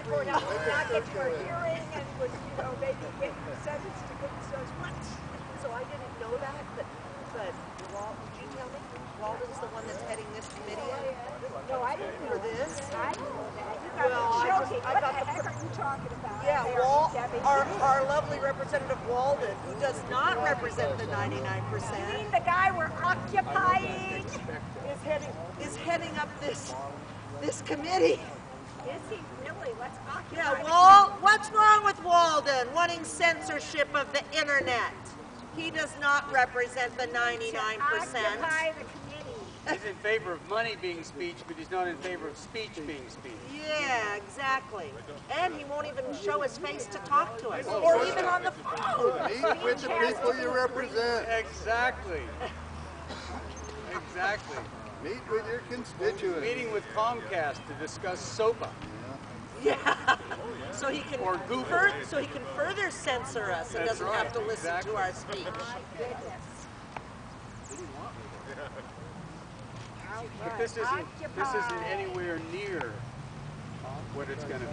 courthouse, did not get to a hearing, and was, you know, maybe getting sentenced to goodness knows what. So I didn't know that, but did you tell me? Walden's the one that's heading this committee? No, I didn't know this. I didn't know that. You got me joking. What the heck are you talking about? Yeah, our lovely Representative Walden, who does not represent the 99%. You mean the guy we're occupying? Is heading up this committee. Is he really? Let's occupy. Yeah, what's wrong with Walden wanting censorship of the internet? He does not represent the 99%. Occupy the committee. He's in favor of money being speech, but he's not in favor of speech being speech. Yeah, exactly. And he won't even show his face to talk to us, or even on the phone. Meet with the people you represent. Exactly. Exactly. Meet with your constituents. Meeting with Comcast to discuss SOPA. Yeah. So he can further censor us and doesn't have to listen to our speech. My goodness. But this isn't anywhere near what it's going to be.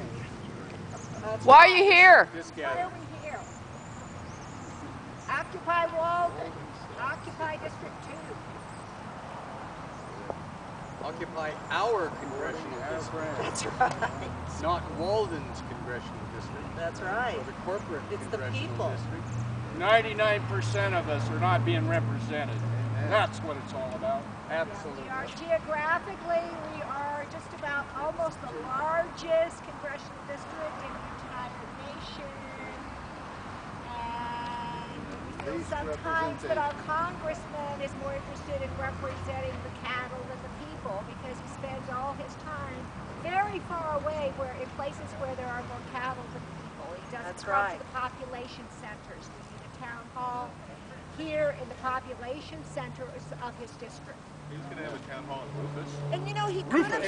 Why are you here? This Why are gathering. we here? Occupy Walden. Occupy District 2. Occupy our congressional district. That's right. Not Walden's congressional district. That's right. Or the corporate It's the congressional people. district. 99% of us are not being represented. That's what it's all about. Absolutely. Geographically, we are just about almost the largest congressional district in the United Nations. And we feel sometimes that our congressman is more interested in representing the cattle than the people, because he spends all his time very far away, where in places where there are more cattle than people. He doesn't come to the population centers. We need a town hall here in the population centers of his district. He's going to have a town hall in Rufus. And you know, he could have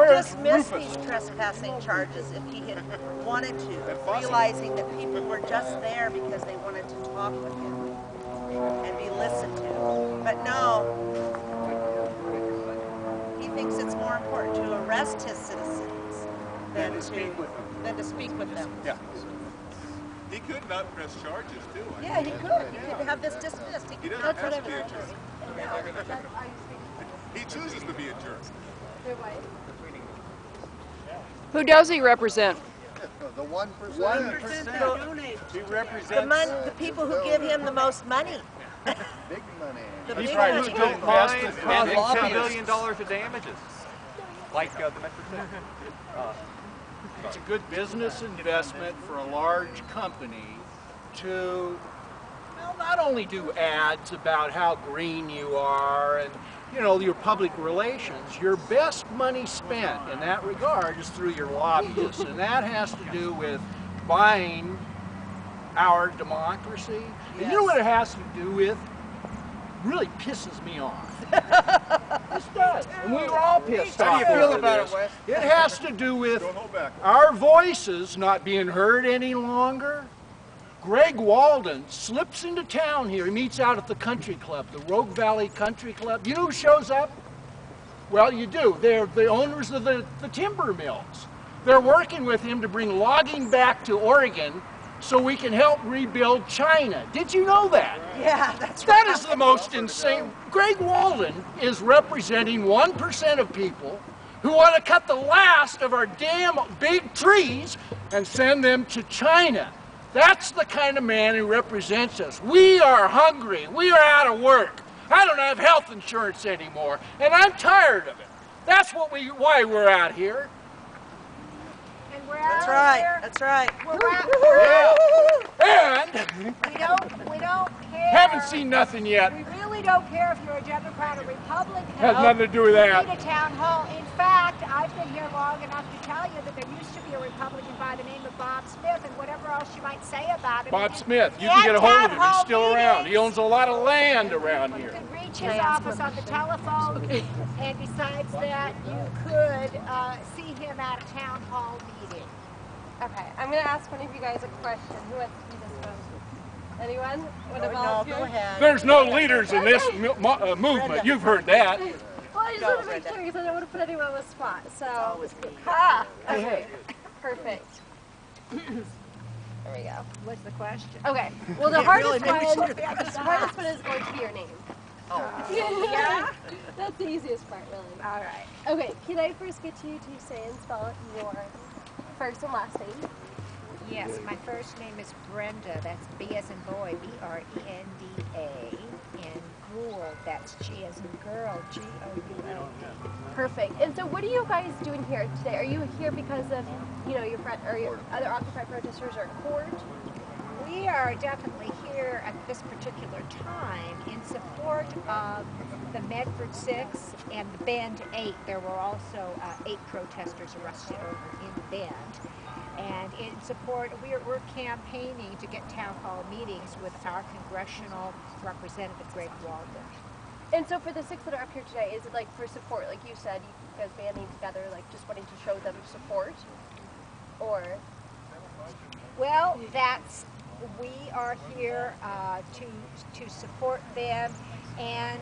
dismissed these trespassing charges if he had wanted to, realizing that people were just there because they wanted to talk with him and be listened to. But no, he thinks it's more important to arrest his citizens than to speak with them. Yeah. He could not press charges, too. Yeah, he could. He could have this dismissed. He doesn't have to be a jerk. He chooses to be a jerk. Who does he represent? The 1%. 1%. He represents The people who give him the most money. Big money. The He's big right. money. Who don't mind causing $10 lobbyists. million of damages, like the Medford City. It's a good business investment for a large company to, well, not only do ads about how green you are and, you know, your public relations. Your best money spent in that regard is through your lobbyists, and that has to do with buying our democracy. And you know what it has to do with? Really pisses me off. This does. And we were all pissed off. How do you feel over about this. it, Wes? It has to do with Don't hold back. our voices not being heard any longer. Greg Walden slips into town here. He meets out at the country club, the Rogue Valley Country Club. You know who shows up? Well, you do. They're the owners of the timber mills. They're working with him to bring logging back to Oregon so we can help rebuild China. Did you know that? Yeah, that's right. That is the most insane. Greg Walden is representing 1% of people who want to cut the last of our damn big trees and send them to China. That's the kind of man who represents us. We are hungry. We are out of work. I don't have health insurance anymore, and I'm tired of it. That's why we're out here. And we're That's out right. here. That's right. And We don't care. haven't seen nothing yet. We really don't care if you're a Democrat or Republican. Has nothing to do with that. We need a town hall. In fact, I've been here long enough to tell you that there used to be a Republican by the name of Bob Smith, and whatever else you might say about him. Bob Smith, you can get a hold of him. He's still around. He owns a lot of land around You here. could reach his office on the telephone, and besides that, you could see him at a town hall meeting. Okay, I'm going to ask one of you guys a question. Who wants to be this one? Anyone? Want to No, volunteer? go ahead. There's no leaders in this movement. You've heard that. Well, I just want to make sure because I don't want to put anyone on the spot. So, Always me. okay. Perfect. There we go. What's the question? Okay. Well, the hardest one is going to be your name. Oh. Yeah? That's the easiest part, really. All right. Okay. Can I first get you to say and spell your first and last name? Yes, my first name is Brenda. That's B as in boy, B-R-E-N-D-A. And Gould, that's G as in girl, G-O-U-L-D. Perfect. And so what are you guys doing here today? Are you here because of, you know, your friend or your other Occupy protesters are in court? We are definitely here at this particular time in support of the Medford 6 and the Bend 8. There were also 8 protesters arrested over in the Bend. And in support, we're campaigning to get town hall meetings with our congressional representative, Greg Walden. And so for the 6 that are up here today, is it like for support, like you said, you guys banding together, like just wanting to show them support? Or? Well, we are here to support them and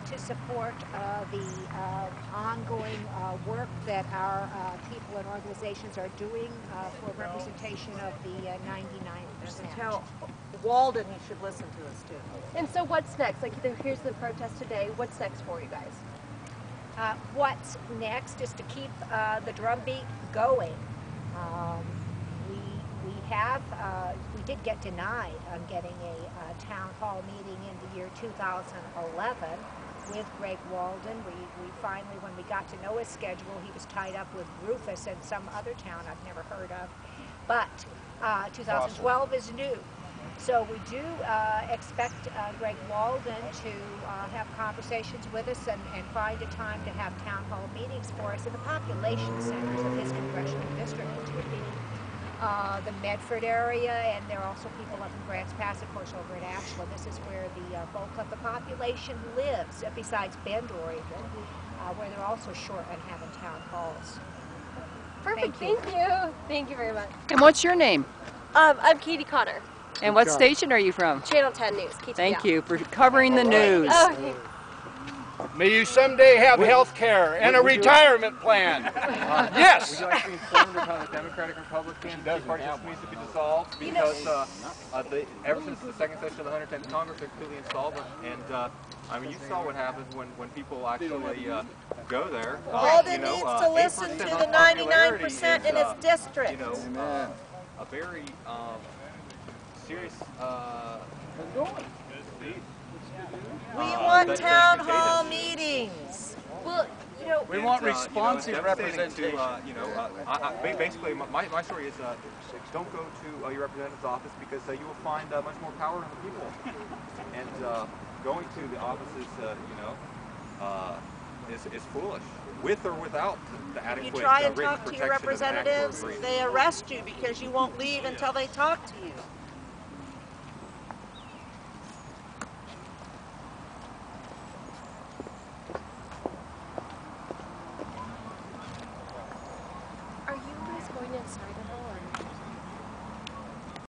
to support the ongoing work that our people and organizations are doing for representation of the 99%. Tell Walden you should listen to us too. And so what's next? Like here's the protest today. What's next for you guys? What's next is to keep the drumbeat going. We did get denied on getting a town hall meeting in the year 2011 with Greg Walden. We finally, when we got to know his schedule, he was tied up with Rufus and some other town I've never heard of. But 2012 is new. So we do expect Greg Walden to have conversations with us and find a time to have town hall meetings for us in the population centers of his congressional district, which would be the Medford area, and there are also people up in Grants Pass, of course, over at Ashland. This is where the bulk of the population lives, besides Bend, Oregon, where they're also short on having town halls. Perfect, thank you. Thank you very much. And what's your name? I'm Katie Connor. And what station are you from? Channel 10 News. Thank you for covering the news. Okay. May you someday have health care and a retirement plan. Yes! Would you like to be informed of how the Democratic Republican Party system needs to be dissolved? Because ever since the second session of the 110th Congress, they're completely insolvent. And I mean, you saw what happens when people actually go there. Walden needs to listen to the 99% in his district. You know, a very serious. We want town hall meetings. Well, you know, We want responsive representation. Basically, my story is don't go to your representative's office because you will find much more power in the people. And going to the offices, is foolish, with or without the adequate You try and written talk to protection your of the representatives, actual agreement. they arrest you because you won't leave until they talk to you.